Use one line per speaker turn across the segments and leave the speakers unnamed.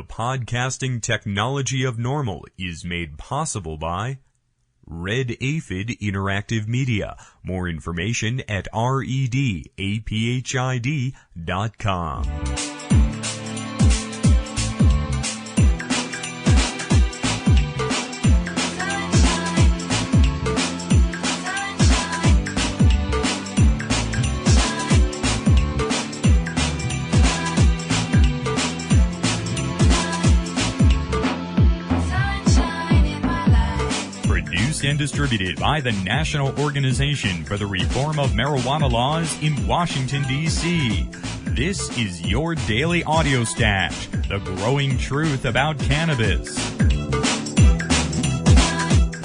The podcasting technology of NORML is made possible by Red Aphid Interactive Media. More information at redaphid.com. And distributed by the National Organization for the Reform of Marijuana Laws in Washington, D.C. This is your daily audio stash, the growing truth about cannabis.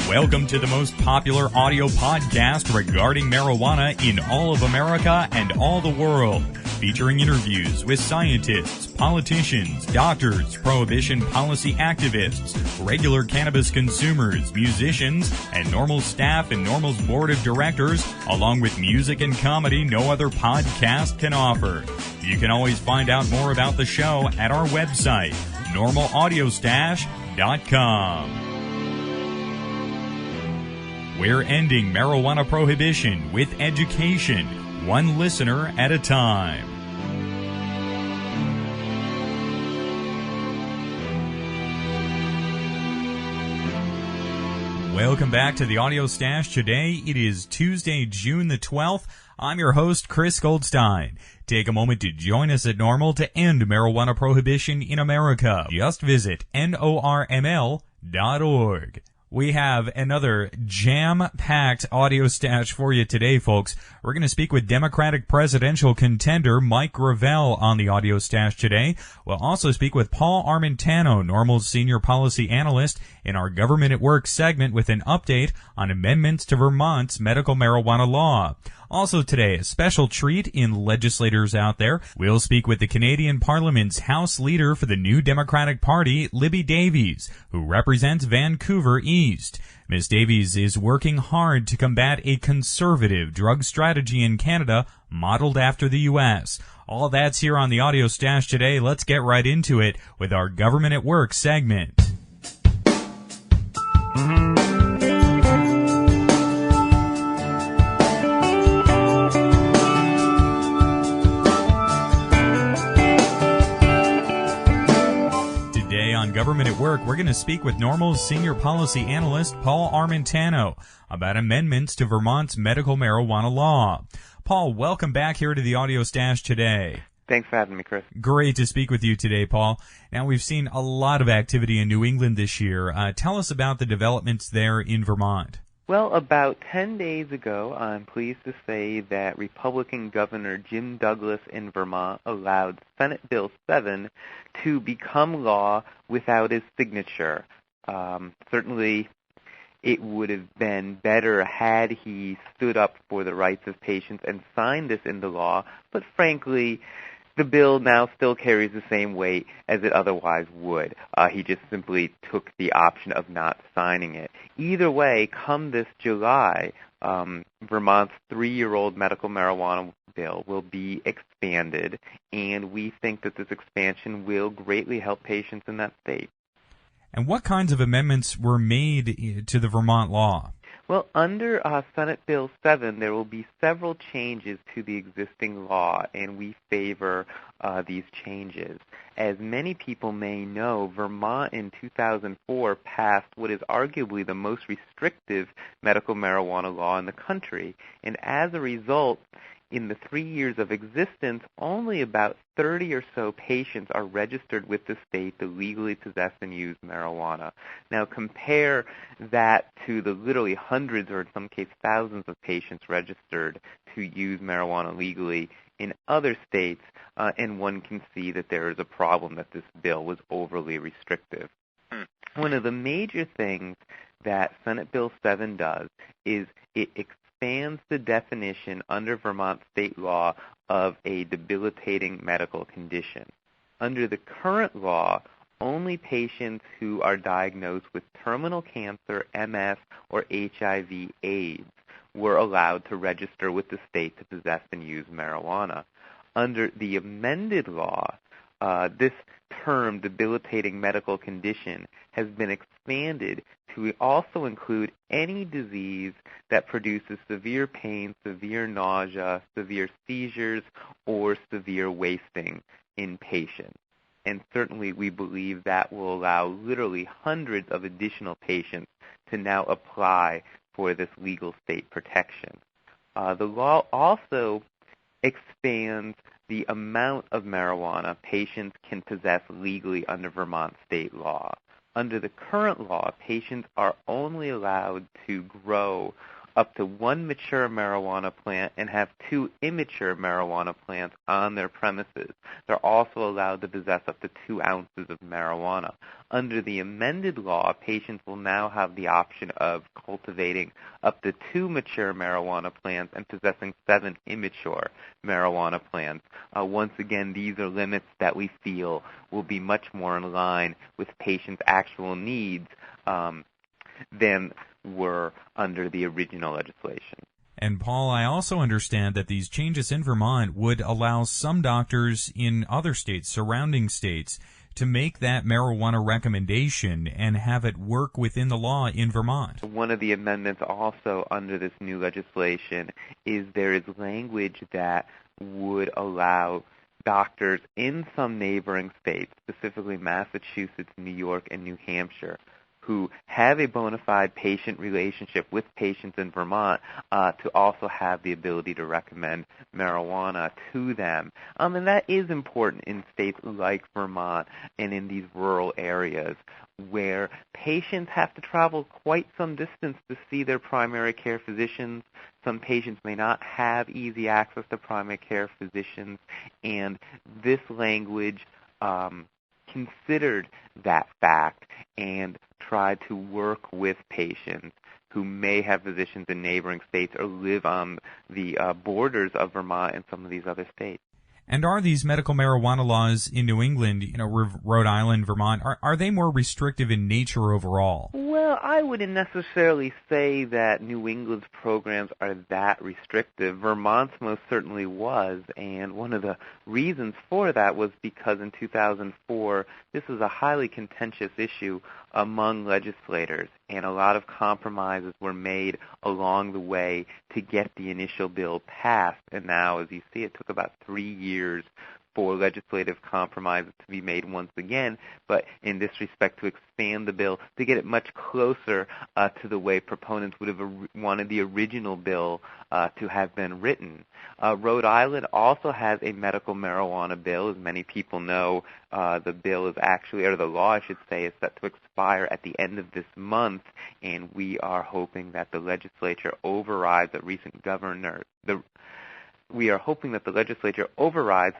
Welcome to the most popular audio podcast regarding marijuana in all of America and all the world, featuring interviews with scientists, politicians, doctors, prohibition policy activists, regular cannabis consumers, musicians, and NORML staff and NORML's board of directors, along with music and comedy no other podcast can offer. You can always find out more about the show at our website, NORMLAudiostash.com. We're ending marijuana prohibition with education, one listener at a time. Welcome back to the Audio Stash. Today, it is Tuesday, June the 12th. I'm your host, Chris Goldstein. Take a moment to join us at NORML to end marijuana prohibition in America. Just visit NORML.org. We have another jam-packed audio stash for you today, folks. We're going to speak with Democratic presidential contender Mike Gravel on the audio stash today. We'll also speak with Paul Armentano, NORML's senior policy analyst, in our Government at Work segment with an update on amendments to Vermont's medical marijuana law. Also today, a special treat in legislators out there. We'll speak with the Canadian Parliament's House Leader for the New Democratic Party, Libby Davies, who represents Vancouver East. Ms. Davies is working hard to combat a conservative drug strategy in Canada modeled after the U.S. All that's here on the Audio Stash today. Let's get right into it with our Government at Work segment. On Government at Work, we're going to speak with NORML's senior policy analyst, Paul Armentano, about amendments to Vermont's medical marijuana law. Paul, welcome back here to the Audio Stash today.
Thanks for having me, Chris.
Great to speak with you today, Paul. Now, we've seen a lot of activity in New England this year. Tell us about the developments there in Vermont.
Well, about 10 days ago, I'm pleased to say that Republican Governor Jim Douglas in Vermont allowed Senate Bill 7 to become law without his signature. Certainly, it would have been better had he stood up for the rights of patients and signed this into law, but frankly, the bill now still carries the same weight as it otherwise would. He just simply took the option of not signing it. Either way, come this July, Vermont's 3-year-old medical marijuana bill will be expanded, and we think that this expansion will greatly help patients in that state.
And what kinds of amendments were made to the Vermont law?
Well, under Senate Bill 7, there will be several changes to the existing law, and we favor these changes. As many people may know, Vermont in 2004 passed what is arguably the most restrictive medical marijuana law in the country, and as a result, in the 3 years of existence, only about 30 or so patients are registered with the state to legally possess and use marijuana. Now compare that to the literally hundreds or in some cases thousands of patients registered to use marijuana legally in other states, and one can see that there is a problem that this bill was overly restrictive. One of the major things that Senate Bill 7 does is it expands the definition under Vermont state law of a debilitating medical condition. Under the current law, only patients who are diagnosed with terminal cancer, MS, or HIV/AIDS were allowed to register with the state to possess and use marijuana. Under the amended law, this term, debilitating medical condition, has been expanded to also include any disease that produces severe pain, severe nausea, severe seizures, or severe wasting in patients. And certainly we believe that will allow literally hundreds of additional patients to now apply for this legal state protection. The law also expands the amount of marijuana patients can possess legally under Vermont state law. Under the current law, patients are only allowed to grow up to one mature marijuana plant and have two immature marijuana plants on their premises. They're also allowed to possess up to 2 ounces of marijuana. Under the amended law, patients will now have the option of cultivating up to 2 mature marijuana plants and possessing 7 immature marijuana plants. Once again, these are limits that we feel will be much more in line with patients' actual needs than were under the original legislation.
And Paul, I also understand that these changes in Vermont would allow some doctors in other states, surrounding states, to make that marijuana recommendation and have it work within the law in Vermont.
One of the amendments also under this new legislation is there is language that would allow doctors in some neighboring states, specifically Massachusetts, New York, and New Hampshire, who have a bona fide patient relationship with patients in Vermont to also have the ability to recommend marijuana to them. And that is important in states like Vermont and in these rural areas where patients have to travel quite some distance to see their primary care physicians. Some patients may not have easy access to primary care physicians, and this language considered that fact and tried to work with patients who may have physicians in neighboring states or live on the borders of Vermont and some of these other states.
And are these medical marijuana laws in New England, Rhode Island, Vermont, are they more restrictive in nature overall?
Well, I wouldn't necessarily say that New England's programs are that restrictive. Vermont's most certainly was, and one of the reasons for that was because in 2004, this was a highly contentious issue among legislators, and a lot of compromises were made along the way to get the initial bill passed. And now, as you see, it took about 3 years for legislative compromises to be made once again, but in this respect to expand the bill to get it much closer to the way proponents would have wanted the original bill to have been written. Rhode Island also has a medical marijuana bill. As many people know, the bill is actually, or the law I should say, is set to expire at the end of this month, and we are hoping that the legislature overrides the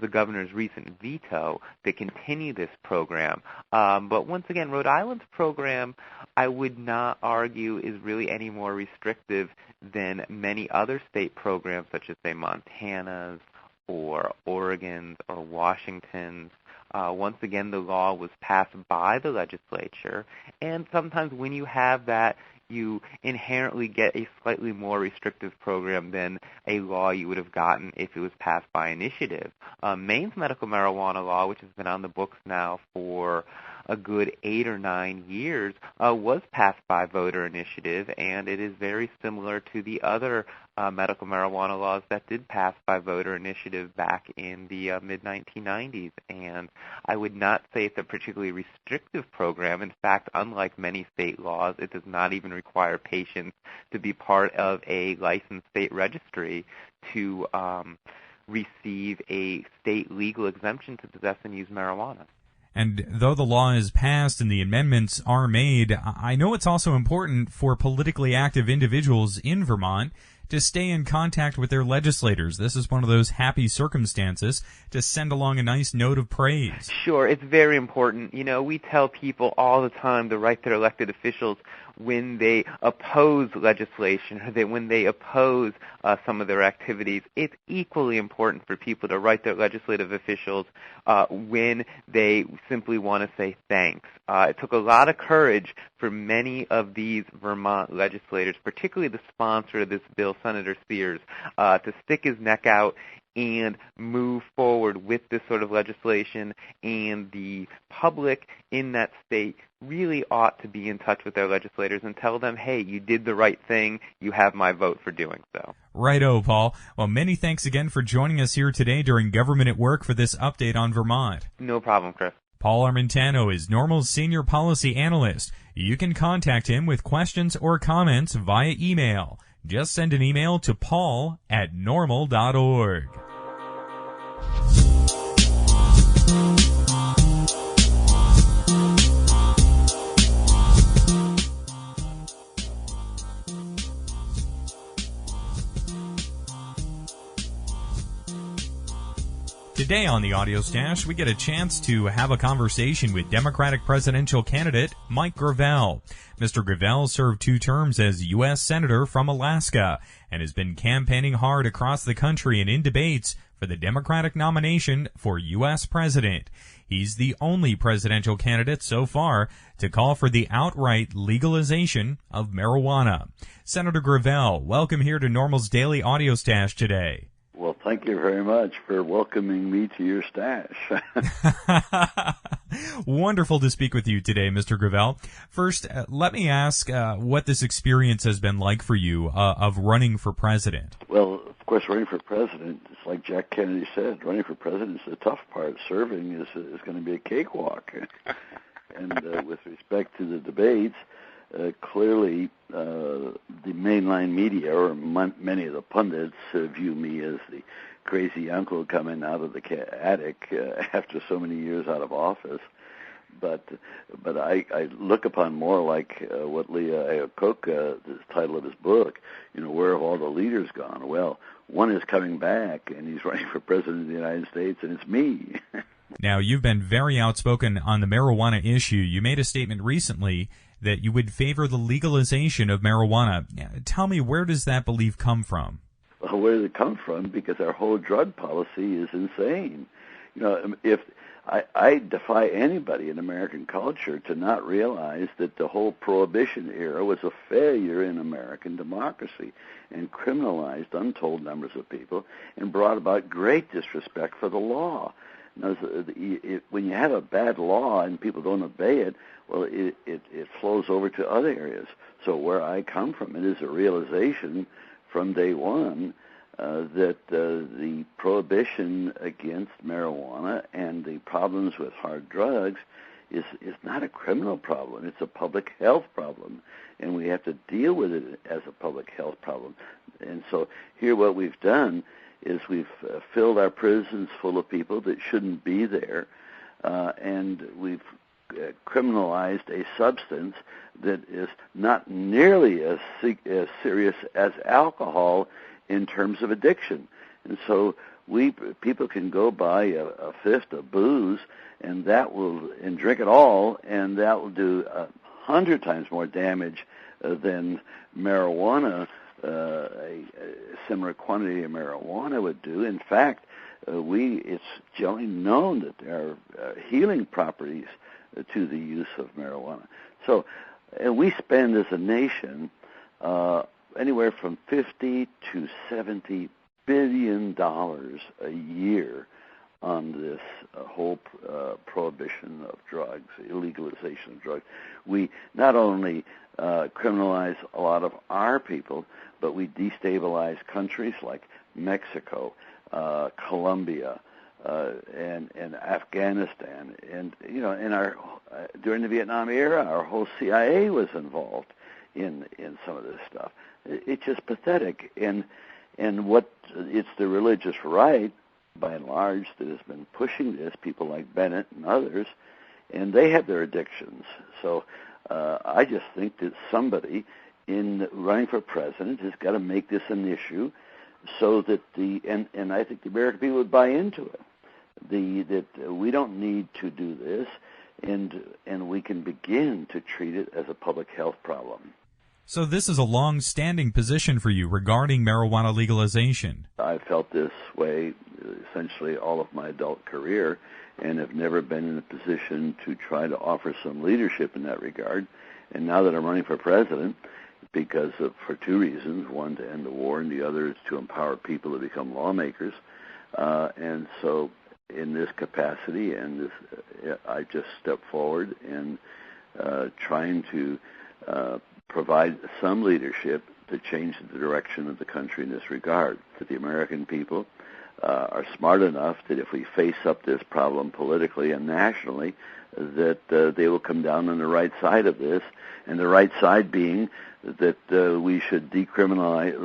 governor's recent veto to continue this program. But once again, Rhode Island's program, I would not argue, is really any more restrictive than many other state programs, such as, say, Montana's or Oregon's or Washington's. Once again, the law was passed by the legislature, and sometimes when you have that, you inherently get a slightly more restrictive program than a law you would have gotten if it was passed by initiative. Maine's medical marijuana law, which has been on the books now for a good 8 or 9 years, was passed by voter initiative, and it is very similar to the other medical marijuana laws that did pass by voter initiative back in the mid-1990s. And I would not say it's a particularly restrictive program. In fact, unlike many state laws, it does not even require patients to be part of a licensed state registry to receive a state legal exemption to possess and use marijuana.
And though the law is passed and the amendments are made, I know it's also important for politically active individuals in Vermont to stay in contact with their legislators. This is one of those happy circumstances to send along a nice note of praise.
Sure, it's very important. We tell people all the time to write their elected officials when they oppose legislation or when they oppose some of their activities. It's equally important for people to write their legislative officials when they simply want to say thanks. It took a lot of courage for many of these Vermont legislators, particularly the sponsor of this bill, Senator Sears, to stick his neck out and move forward with this sort of legislation, and the public in that state really ought to be in touch with their legislators and tell them, hey, you did the right thing, you have my vote for doing so.
Righto, Paul. Well, many thanks again for joining us here today during Government at Work for this update on Vermont.
No problem, Chris.
Paul Armentano is NORML's Senior Policy Analyst. You can contact him with questions or comments via email. Just send an email to paul@norml.org. Today on the Audio Stash, we get a chance to have a conversation with Democratic presidential candidate Mike Gravel. Mr. Gravel served 2 terms as U.S. Senator from Alaska and has been campaigning hard across the country and in debates for the Democratic nomination for U.S. President. He's the only presidential candidate so far to call for the outright legalization of marijuana. Senator Gravel, welcome here to NORML's Daily Audio Stash today.
Well, thank you very much for welcoming me to your stash.
Wonderful to speak with you today, Mr. Gravel. First, let me ask what this experience has been like for you of running for president.
Well, of course, running for president, it's like Jack Kennedy said, running for president is the tough part. Serving is going to be a cakewalk. And with respect to the debates, clearly the mainline media, or many of the pundits, view me as the crazy uncle coming out of the attic after so many years out of office. But I look upon more like what Leah Iacocca, the title of his book, where have all the leaders gone? Well, one is coming back, and he's running for president of the United States, and it's me.
Now, you've been very outspoken on the marijuana issue. You made a statement recently that you would favor the legalization of marijuana. Tell me, where does that belief come from?
Well, where does it come from? Because our whole drug policy is insane. If I defy anybody in American culture to not realize that the whole Prohibition era was a failure in American democracy and criminalized untold numbers of people and brought about great disrespect for the law. Now, when you have a bad law and people don't obey it, well, it flows over to other areas. So where I come from, it is a realization from day one that the prohibition against marijuana and the problems with hard drugs is not a criminal problem. It's a public health problem, and we have to deal with it as a public health problem. And so here what we've done is we've filled our prisons full of people that shouldn't be there, and we've criminalized a substance that is not nearly as serious as alcohol in terms of addiction. And so people can go buy a fifth of booze and drink it all, and that will do 100 times more damage than marijuana. A similar quantity of marijuana would do. In fact, it's generally known that there are healing properties to the use of marijuana. So we spend as a nation anywhere from $50 to $70 billion a year on this whole prohibition of drugs, illegalization of drugs. We not only criminalize a lot of our people, but we destabilize countries like Mexico, Colombia, and Afghanistan, and during the Vietnam era, our whole CIA was involved in some of this stuff. It's just pathetic, and it's the religious right, by and large, that has been pushing this. People like Bennett and others, and they have their addictions. So I just think that somebody in running for president has got to make this an issue, so that and I think the American people would buy into it. That we don't need to do this, and we can begin to treat it as a public health problem.
So this is a long-standing position for you regarding marijuana legalization.
I've felt this way essentially all of my adult career, and have never been in a position to try to offer some leadership in that regard. And now that I'm running for president, for 2 reasons: one, to end the war, and the other is to empower people to become lawmakers. And so in this capacity, I just stepped forward and trying to provide some leadership to change the direction of the country in this regard. That the American people are smart enough that if we face up this problem politically and nationally, that they will come down on the right side of this, and the right side being that we should decriminalize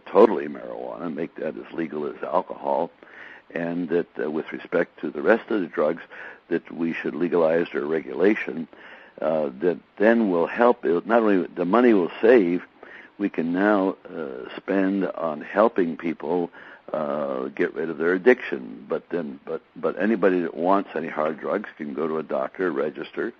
totally marijuana, make that as legal as alcohol, and that with respect to the rest of the drugs, that we should legalize their regulation. That then will help. Not only the money will save, we can now spend on helping people get rid of their addiction. But anybody that wants any hard drugs can go to a doctor, register,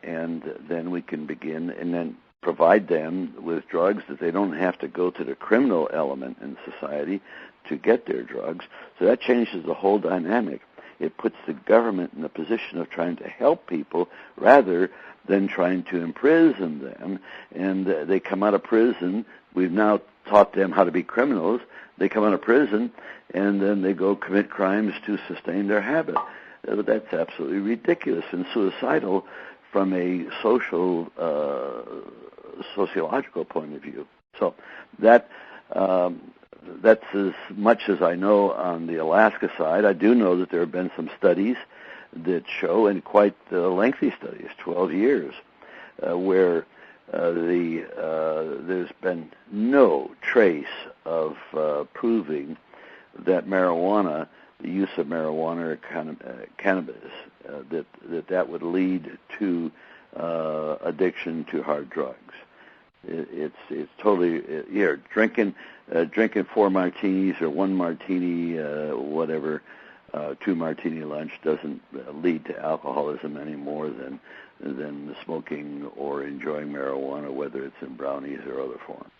and then we can begin and then provide them with drugs that they don't have to go to the criminal element in society to get their drugs. So that changes the whole dynamic. It puts the government in the position of trying to help people rather than trying to imprison them. And they come out of prison. We've now taught them how to be criminals. They come out of prison, and then they go commit crimes to sustain their habit. That's absolutely ridiculous and suicidal from a sociological point of view. So that's as much as I know on the Alaska side. I do know that there have been some studies that show, and quite lengthy studies, 12 years, where there's been no trace of proving that marijuana, the use of marijuana or cannabis, that would lead to addiction to hard drugs. It's totally drinking 4 martinis or 1 martini, whatever, 2 martini lunch doesn't lead to alcoholism any more than smoking or enjoying marijuana, whether it's in brownies or other forms.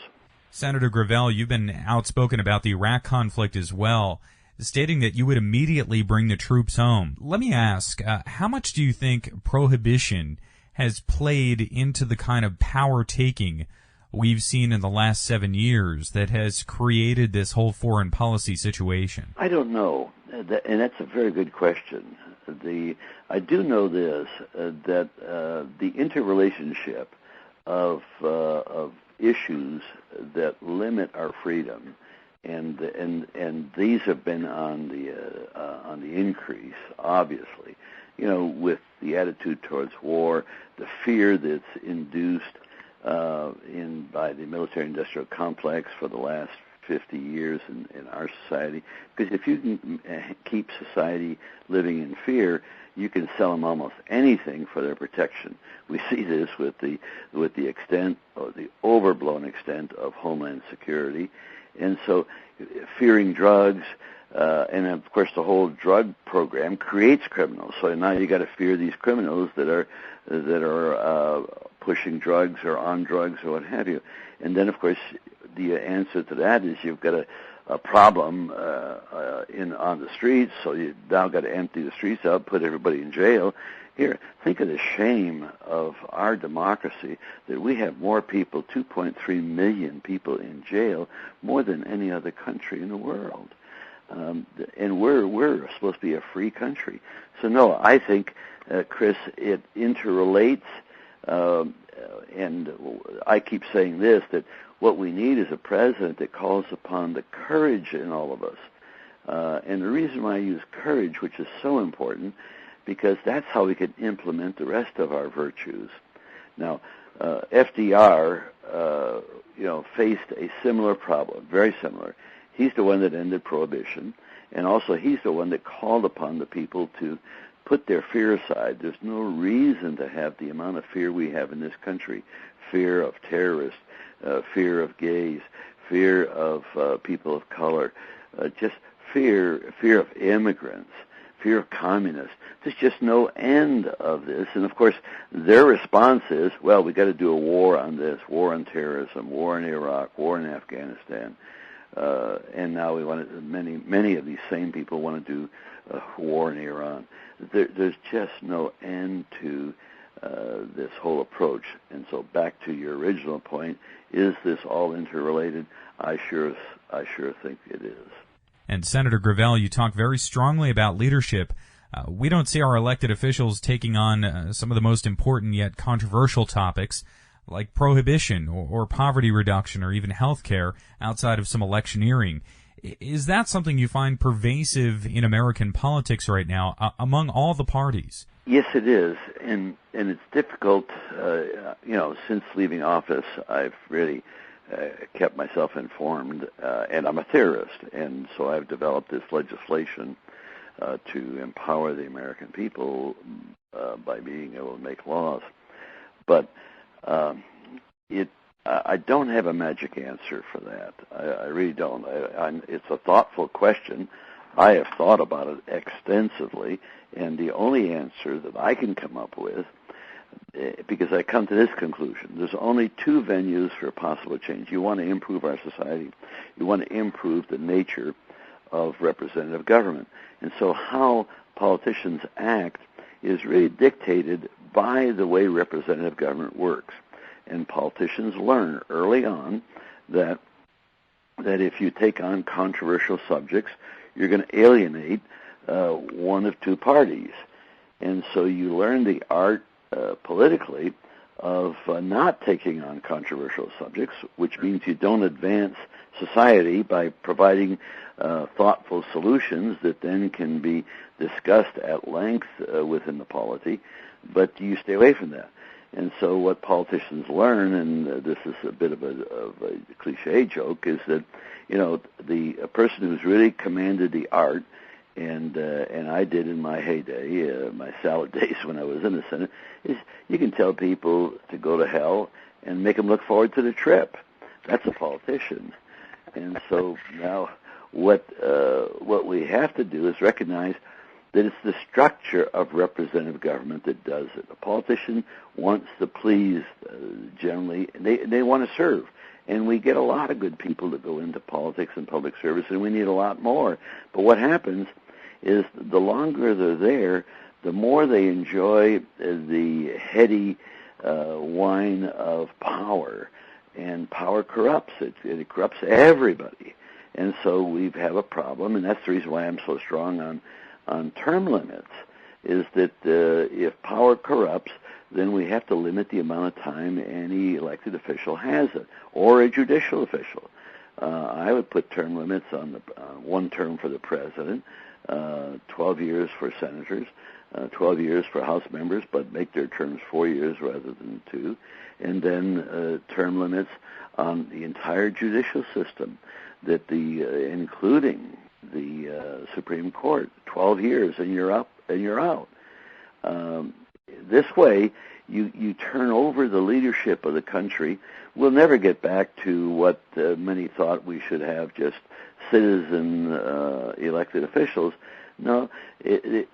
Senator Gravel, you've been outspoken about the Iraq conflict as well, stating that you would immediately bring the troops home. Let me ask, how much do you think prohibition has played into the kind of power-taking we've seen in the last 7 years that has created this whole foreign policy situation?
I don't know, and that's a very good question. I do know this, that the interrelationship of issues that limit our freedom, and these have been on the increase, obviously. With the attitude towards war, the fear that's induced by the military-industrial complex for the last 50 years in our society. Because if you can keep society living in fear, you can sell them almost anything for their protection. We see this with the extent, or the overblown extent, of Homeland Security, and so fearing drugs. And of course, the whole drug program creates criminals. So now you got to fear these criminals that are pushing drugs or on drugs or what have you. And then, of course, the answer to that is you've got a problem on the streets. So you now got to empty the streets out, put everybody in jail. Here, think of the shame of our democracy that we have more people, 2.3 million people in jail, more than any other country in the world. And we're supposed to be a free country. So no, I think, Chris, it interrelates, and I keep saying this, that what we need is a president that calls upon the courage in all of us. And the reason why I use courage, which is so important, because that's how we can implement the rest of our virtues. Now, FDR, faced a similar problem, very similar. He's the one that ended prohibition, and also he's the one that called upon the people to put their fear aside. There's no reason to have the amount of fear we have in this country: fear of terrorists, fear of gays, fear of people of color, just fear of immigrants, fear of communists. There's just no end of this. And of course, their response is, well, we got to do a war on this, war on terrorism, war in Iraq, war in Afghanistan. And now we want to, many of these same people want to do war in Iran. There's just no end to this whole approach. And so back to your original point, is this all interrelated? I sure think it is.
And Senator Gravel, you talk very strongly about leadership. We don't see our elected officials taking on some of the most important yet controversial topics like prohibition or poverty reduction or even health care outside of some electioneering. Is that something you find pervasive in American politics right now among all the parties?
Yes, it is, and it's difficult. Since leaving office, I've really kept myself informed, and I'm a theorist, and so I've developed this legislation to empower the American people by being able to make laws. But I don't have a magic answer for that. I really don't. It's a thoughtful question. I have thought about it extensively, and the only answer that I can come up with, because I come to this conclusion, there's only two venues for possible change. You want to improve our society. You want to improve the nature of representative government. And so how politicians act is really dictated by the way representative government works. And politicians learn early on that if you take on controversial subjects, you're going to alienate one of two parties. And so you learn the art politically of not taking on controversial subjects, which means you don't advance society by providing thoughtful solutions that then can be discussed at length within the polity, but you stay away from that. And so what politicians learn, and this is a bit of a cliche joke, is that, the person who's really commanded the art, and I did in my heyday, my salad days when I was in the Senate, is you can tell people to go to hell and make them look forward to the trip. That's a politician. And so now what we have to do is recognize that it's the structure of representative government that does it. A politician wants to please, generally, they want to serve. And we get a lot of good people that go into politics and public service, and we need a lot more. But what happens is the longer they're there, the more they enjoy the heady wine of power. And power corrupts. It corrupts everybody. And so we have a problem, and that's the reason why I'm so strong on term limits, is that if power corrupts, then we have to limit the amount of time any elected official has it, or a judicial official. I would put term limits on the one term for the president, 12 years for senators, 12 years for House members, but make their terms 4 years rather than 2, and then term limits on the entire judicial system, that including the Supreme Court, 12 years, and you're up and you're out. This way, you turn over the leadership of the country. We'll never get back to what many thought we should have, just citizen elected officials. No,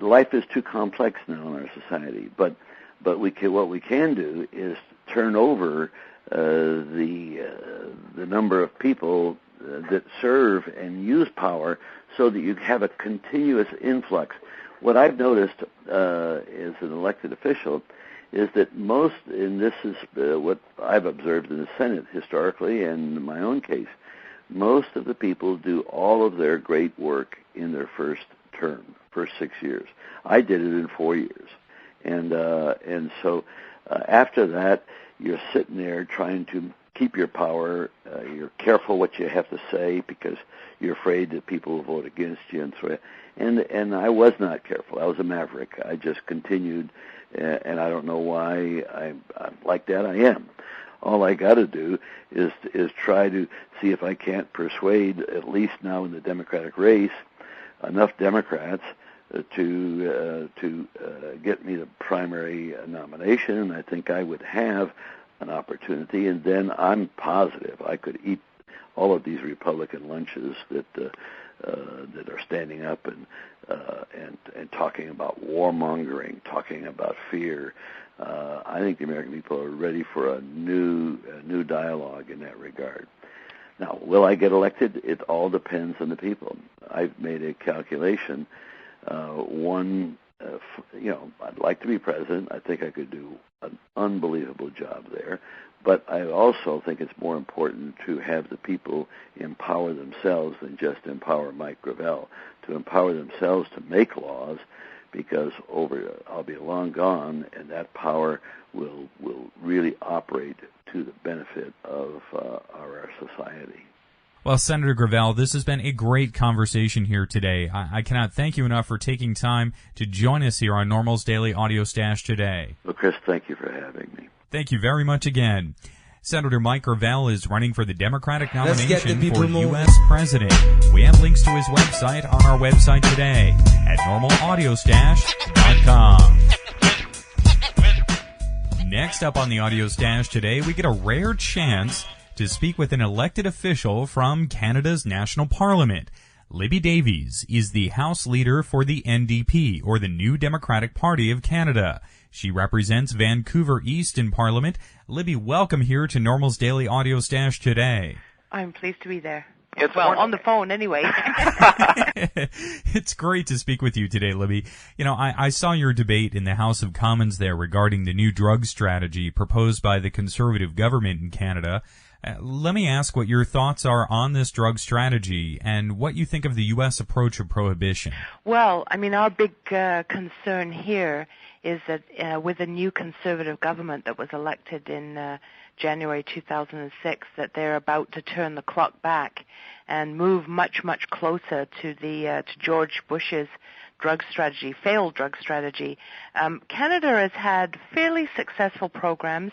life is too complex now in our society. But what we can do is turn over the number of people that serve and use power, so that you have a continuous influx. What I've noticed as an elected official is that most, and this is what I've observed in the Senate historically and in my own case, most of the people do all of their great work in their first term, first 6 years. I did it in 4 years. And so after that, you're sitting there trying to keep your power. You're careful what you have to say because you're afraid that people will vote against you and so. And I was not careful. I was a maverick. I just continued, and I don't know why I'm like that. I am. All I got to do is try to see if I can't persuade, at least now in the Democratic race, enough Democrats to get me the primary nomination, and I think I would have an opportunity, and then I'm positive I could eat all of these Republican lunches that are standing up and talking about warmongering, talking about fear. I think the American people are ready for a new dialogue in that regard. Now, will I get elected? It all depends on the people. I've made a calculation. One I'd like to be president. I think I could do an unbelievable job there. But I also think it's more important to have the people empower themselves than just empower Mike Gravel, to empower themselves to make laws, because I'll be long gone, and that power will really operate to the benefit of our society.
Well, Senator Gravel, this has been a great conversation here today. I cannot thank you enough for taking time to join us here on NORML's Daily Audio Stash today.
Well, Chris, thank you for having me.
Thank you very much again. Senator Mike Gravel is running for the Democratic nomination for U.S. President. We have links to his website on our website today at normalaudiostash.com. Next up on the Audio Stash today, we get a rare chance to speak with an elected official from Canada's National Parliament. Libby Davies is the House Leader for the NDP, or the New Democratic Party of Canada. She represents Vancouver East in Parliament. Libby, welcome here to NORML's Daily Audio Stash today.
I'm pleased to be there.
On
the phone anyway.
It's great to speak with you today, Libby. You know, I saw your debate in the House of Commons there regarding the new drug strategy proposed by the Conservative government in Canada. Let me ask what your thoughts are on this drug strategy and what you think of the U.S. approach of prohibition.
Well, I mean, our big concern here is that with the new Conservative government that was elected in January 2006, that they're about to turn the clock back and move much, much closer to to George Bush's failed drug strategy. Canada has had fairly successful programs.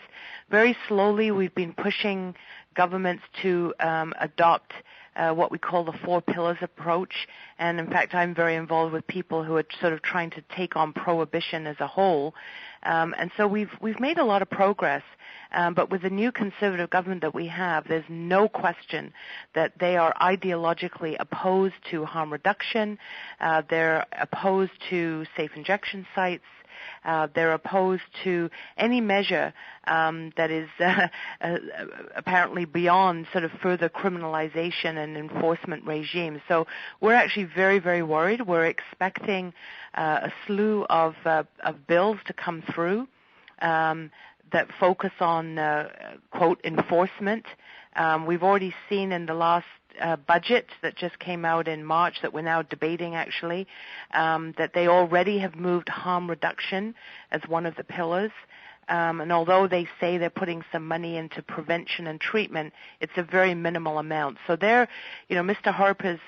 Very slowly, we've been pushing governments to adopt what we call the 4 pillars approach. And in fact, I'm very involved with people who are sort of trying to take on prohibition as a whole. And so we've made a lot of progress. But with the new Conservative government that we have, there's no question that they are ideologically opposed to harm reduction. They're opposed to safe injection sites. They're opposed to any measure that is apparently beyond sort of further criminalization and enforcement regimes. So we're actually very, very worried. We're expecting a slew of bills to come through that focus on, quote, enforcement. We've already seen in the last budget that just came out in March that we're now debating actually, that they already have moved harm reduction as one of the pillars. And although they say they're putting some money into prevention and treatment, it's a very minimal amount. So Mr. Harper's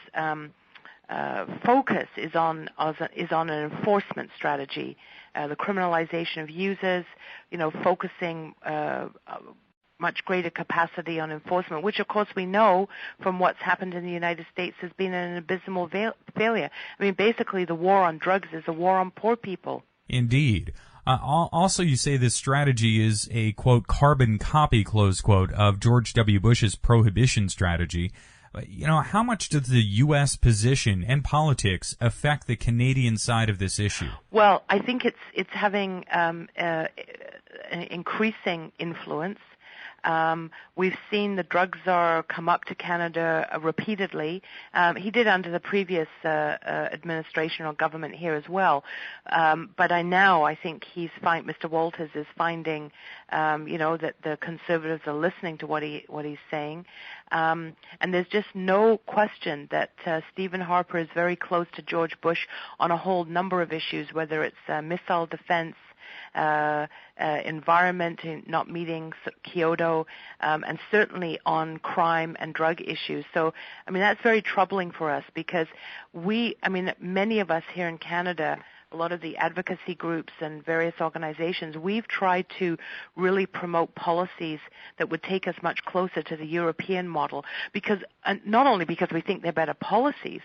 focus is on an enforcement strategy, the criminalization of users, focusing much greater capacity on enforcement, which of course we know from what's happened in the United States has been an abysmal failure. I mean, basically the war on drugs is a war on poor people.
Indeed. Also, you say this strategy is a, quote, carbon copy, close quote, of George W. Bush's prohibition strategy. How much does the U.S. position and politics affect the Canadian side of this issue?
Well, I think it's having an increasing influence. We've seen the drug czar come up to Canada repeatedly. He did under the previous administration or government here as well. But I think Mr. Walters is finding, that the Conservatives are listening to what he's saying. And there's just no question that Stephen Harper is very close to George Bush on a whole number of issues, whether it's missile defense, environment, not meeting Kyoto, and certainly on crime and drug issues. So, I mean, that's very troubling for us because many of us here in Canada, a lot of the advocacy groups and various organizations, we've tried to really promote policies that would take us much closer to the European model, because not only because we think they're better policies,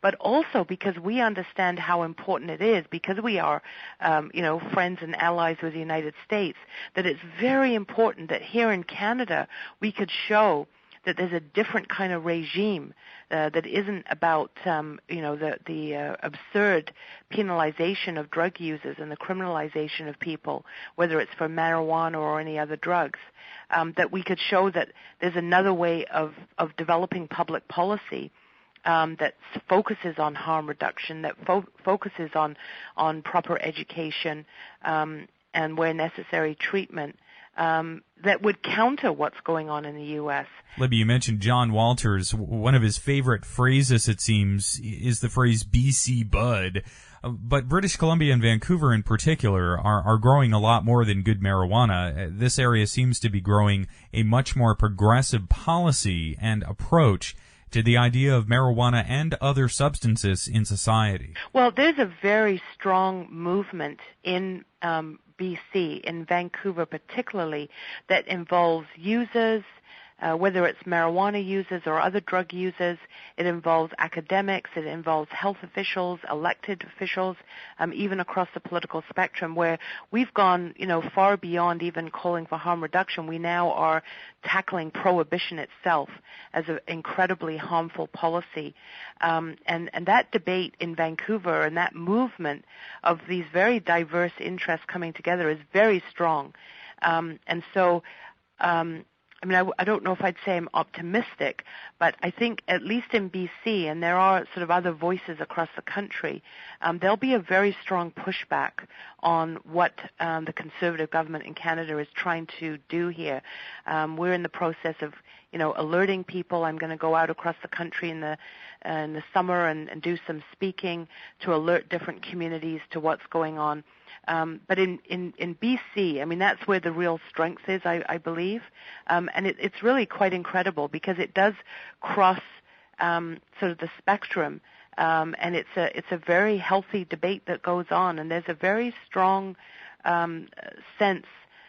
but also because we understand how important it is, because we are, friends and allies with the United States, that it's very important that here in Canada we could show that there's a different kind of regime that isn't about, the absurd penalization of drug users and the criminalization of people, whether it's for marijuana or any other drugs, that we could show that there's another way of developing public policy that focuses on harm reduction, that focuses on proper education, and where necessary treatment, that would counter what's going on in the U.S.
Libby, you mentioned John Walters. One of his favorite phrases, it seems, is the phrase BC Bud. But British Columbia and Vancouver in particular are growing a lot more than good marijuana. This area seems to be growing a much more progressive policy and approach to the idea of marijuana and other substances in society.
Well, there's a very strong movement in BC, in Vancouver particularly, that involves users, whether it's marijuana users or other drug users. It involves academics, it involves health officials, elected officials, even across the political spectrum, where we've gone, far beyond even calling for harm reduction. We now are tackling prohibition itself as an incredibly harmful policy. And that debate in Vancouver and that movement of these very diverse interests coming together is very strong. I don't know if I'd say I'm optimistic, but I think at least in BC, and there are sort of other voices across the country, there'll be a very strong pushback on what the Conservative government in Canada is trying to do here. We're in the process of, alerting people. I'm going to go out across the country in the summer and do some speaking to alert different communities to what's going on. But in BC, that's where the real strength is, I believe. And it's really quite incredible because it does cross sort of the spectrum. And it's a very healthy debate that goes on. And there's a very strong sense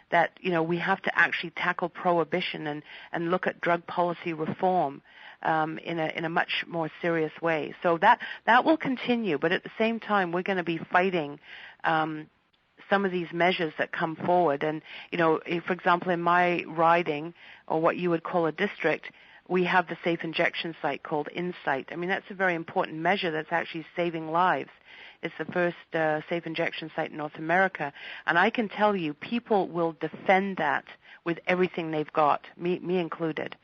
that, we have to actually tackle prohibition and look at drug policy reform in a much more serious way. So that will continue. But at the same time, we're going to be fighting some of these measures that come forward. And, for example, in my riding, or what you would call a district, we have the safe injection site called Insight. That's a very important measure that's actually saving lives. It's the first safe injection site in North America. And I can tell you, people will defend that with everything they've got, me included.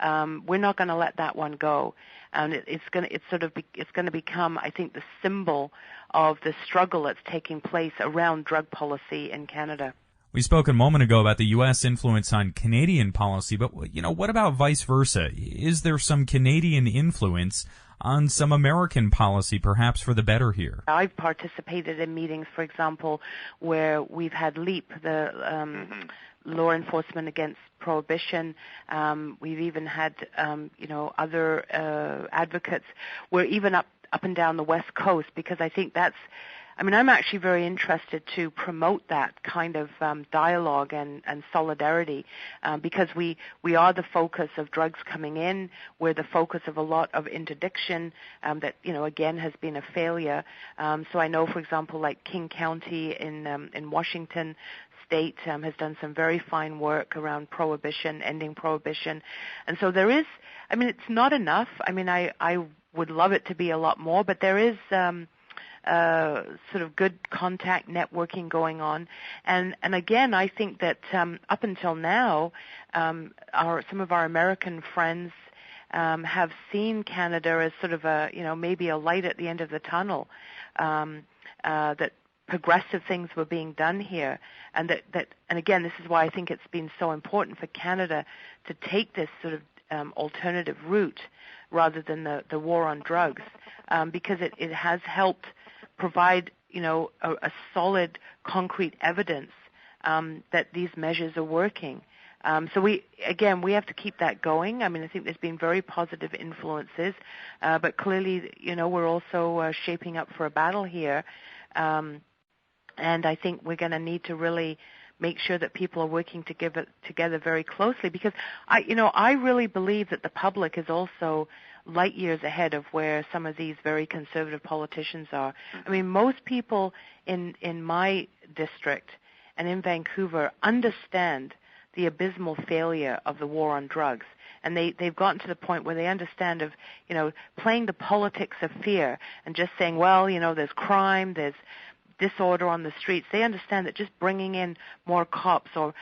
We're not going to let that one go. And it's going to become, I think, the symbol of the struggle that's taking place around drug policy in Canada.
We spoke a moment ago about the U.S. influence on Canadian policy, but, what about vice versa? Is there some Canadian influence on some American policy, perhaps for the better here?
I've participated in meetings, for example, where we've had LEAP, the law enforcement against prohibition. We've even had, other advocates. We're even up and down the West Coast, because I think that's, I'm actually very interested to promote that kind of dialogue and solidarity, because we are the focus of drugs coming in. We're the focus of a lot of interdiction that, again, has been a failure. So I know, for example, like King County in Washington State has done some very fine work around prohibition, ending prohibition. And so there is, it's not enough. I would love it to be a lot more, but there is sort of good contact networking going on. And again, I think that up until now, some of our American friends have seen Canada as sort of maybe a light at the end of the tunnel, that progressive things were being done here, and and again, this is why I think it's been so important for Canada to take this sort of alternative route rather than the war on drugs, because it has helped provide, a solid, concrete evidence that these measures are working. So we have to keep that going. I think there's been very positive influences, but clearly, we're also shaping up for a battle here. And I think we're going to need to really make sure that people are working together very closely, because I really believe that the public is also light years ahead of where some of these very conservative politicians are. Most people in my district and in Vancouver understand the abysmal failure of the war on drugs. And they've gotten to the point where they understand of, playing the politics of fear and just saying, well, there's crime, there's disorder on the streets. They understand that just bringing in more cops or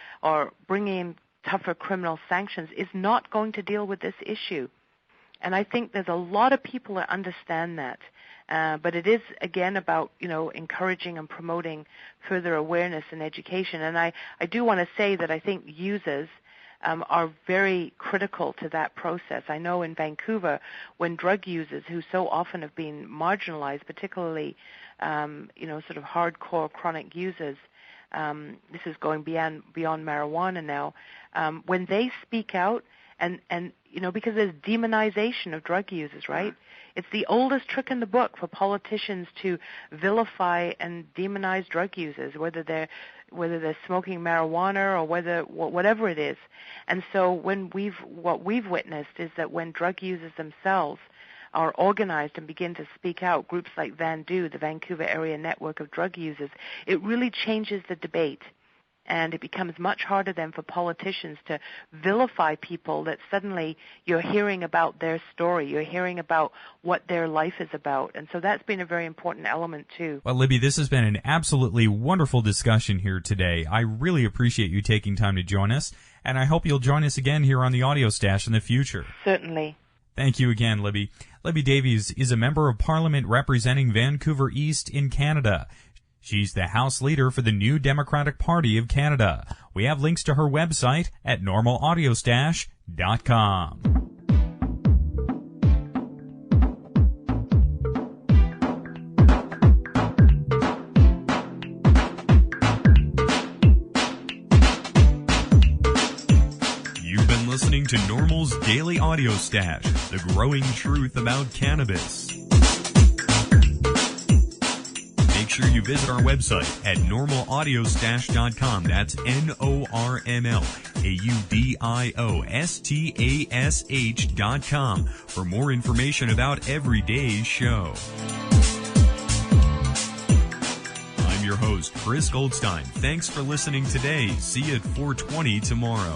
bringing in tougher criminal sanctions is not going to deal with this issue. And I think there's a lot of people that understand that. But it is, again, about, encouraging and promoting further awareness and education. And I do want to say that I think users are very critical to that process. I know in Vancouver, when drug users, who so often have been marginalized, particularly, sort of hardcore chronic users, this is going beyond marijuana now, when they speak out, and because there's demonization of drug users, right? It's the oldest trick in the book for politicians to vilify and demonize drug users, whether they're smoking marijuana or whatever it is. And so what we've witnessed is that when drug users themselves are organized and begin to speak out, groups like VANDU, the Vancouver Area Network of Drug Users, it really changes the debate. And it becomes much harder then for politicians to vilify people that suddenly you're hearing about their story, you're hearing about what their life is about. And so that's been a very important element too.
Well, Libby, this has been an absolutely wonderful discussion here today. I really appreciate you taking time to join us, and I hope you'll join us again here on the Audio Stash in the future.
Certainly.
Thank you again, Libby. Libby Davies is a member of Parliament representing Vancouver East in Canada. She's the House Leader for the New Democratic Party of Canada. We have links to her website at normalaudiostash.com. You've been listening to NORML's Daily Audio Stash, the growing truth about cannabis. Make sure you visit our website at normalaudiostash.com. That's NORMLAUDIOSTASH.com for more information about every day's show. I'm your host, Chris Goldstein. Thanks for listening today. See you at 4:20 tomorrow.